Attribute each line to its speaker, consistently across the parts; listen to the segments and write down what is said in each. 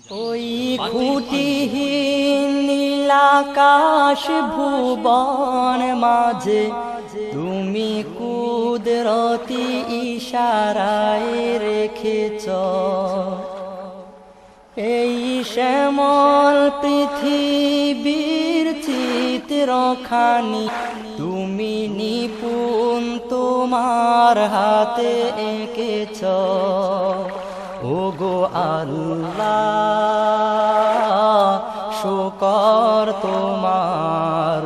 Speaker 1: ওই খুঁটিহীন নীলাকাশ ভুবন মাঝে তুমি কুদরতি ইশারায় রেখেছ এই শ্যামল পৃথিবীর চিত্রখানি তুমি নিপুণ তোমার হাতে এঁকেছ ওগো আল্লাহ শুকর তোমার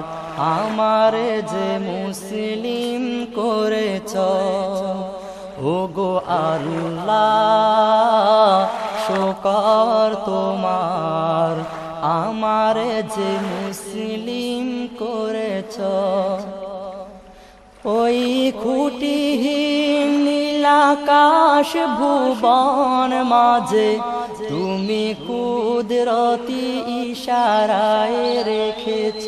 Speaker 1: আমার যে মুসলিম করেছ ওগো আল্লাহ শুকর তোমার আমার যে মুসলিম করেছ ওই খুঁটিহীন নীলাকাশ ভুবন মাঝে তুমি কুদরতি ইশারায় রেখেছ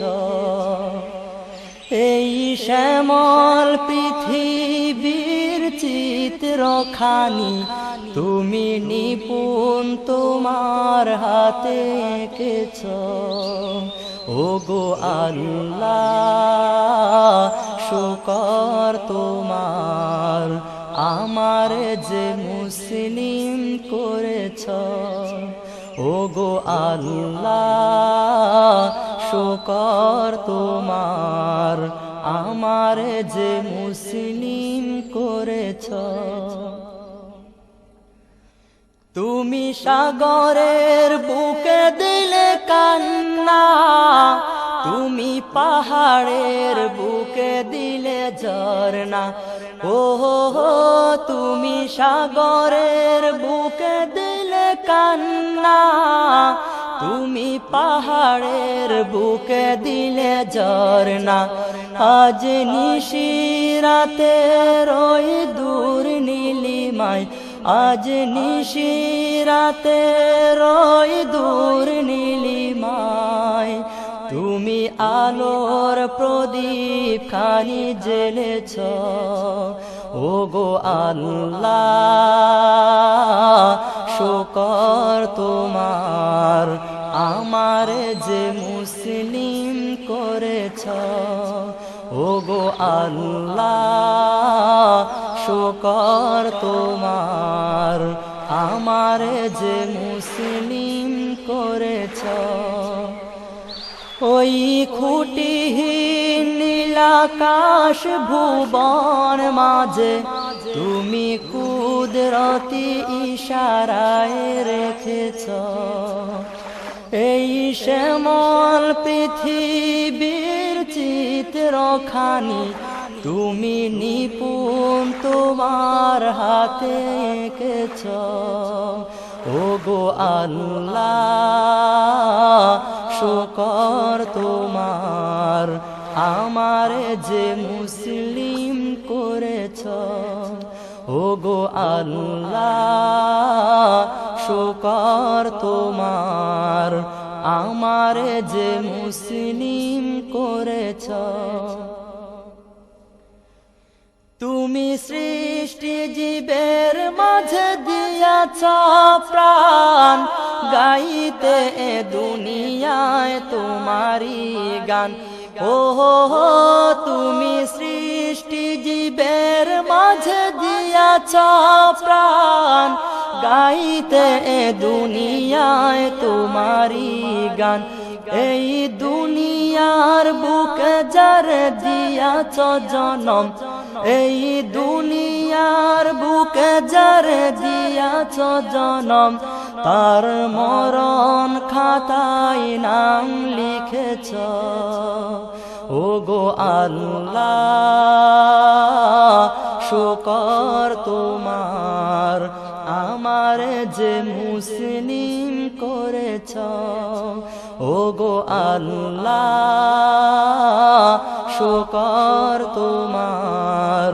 Speaker 1: এই শ্যামল পৃথিবীর চিত্রখানি তুমি নিপুণ তোমার হাতে এঁকেছ ওগো আল্লাহ শুকর তোমার আমার যে মুসলিম করেছ ওগো আল্লাহ শুকর তোমার আমার যে মুসলিম করেছ তুমি সাগরের বুকে দিলে কান্না তুমি পাহাড়ের বুকে দিলে ঝরনা ও তুমি সাগরের বুকে দিলে কান্না তুমি পাহাড়ের বুকে দিলে ঝরনা আজ নিশিরাতে ওই দূর নীলিমায় আজ নিশিরাতে ওই দূর নীলিমায় তুমি আলোর প্রদীপ খানি জ্বেলেছ ওগো আল্লাহ শুকর তোমার আমার যে মুসলিম করেছ ওগো আল্লাহ শুকর তোমার আমার যে মুসলিম করেছ ওই খুঁটিহীন নীলাকাশ ভুবন মাঝে তুমি কুদরতি ইশারায় রেখেছ এই শ্যামল পৃথিবীর চিত্রখানি তুমি নিপুণ তোমার হাতে এঁকেছ ওগো আল্লাহ শুকর তোমার আমার যে মুসলিম করেছ ওগো আল্লাহ শুকর তোমার আমার যে মুসলিম করেছ তুমি সৃষ্টি জীবের মাঝে দিয়াছ প্রাণ গাইতে এ দুনিয়ায় তোমারি গান ও তুমি সৃষ্টি জীবের মাঝে দিয়াছ প্রাণ গাইতে এ দুনিয়ায় তোমারি গান এই দুনিয়ার বুকে যার দিয়াছ জনম এই দুনিয়ার বুকে যার দিয়াছ জনম তার মরণ খাতায় নাম লিখেছ ওগো আল্লাহ শুকর তোমার আমার যে মুসলিম করেছ ওগো আল্লাহ শুকর তোমার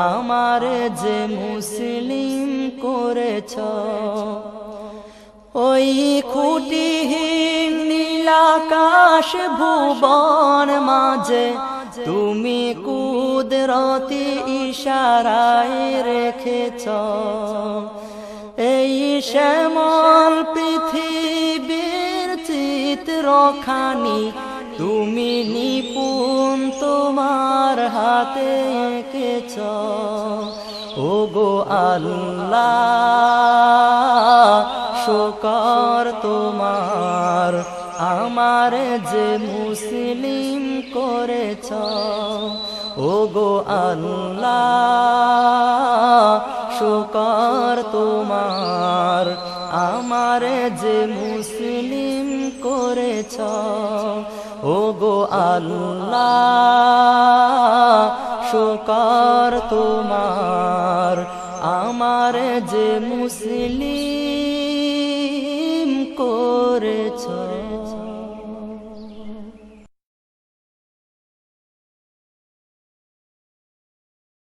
Speaker 1: আমার যে মুসলিম করেছ ওই খুঁটিহীন নীলাকাশ ভুবন মাঝে তুমি কুদরতি ইশারায় রেখেছ এই শ্যামল পৃথিবীর চিত্রখানি তুমি নিপুণ তোমার হাতে এঁকেছ। ওগো আল্লাহ শুকর তোমার, আমার যে মুসলিম করেছ। ওগো আল্লাহ শুকর তোমার, আমার যে মুসলিম করেছ। ওগো আল্লাহ শুকর তোমার, আমার যে মুসলিম করেছ।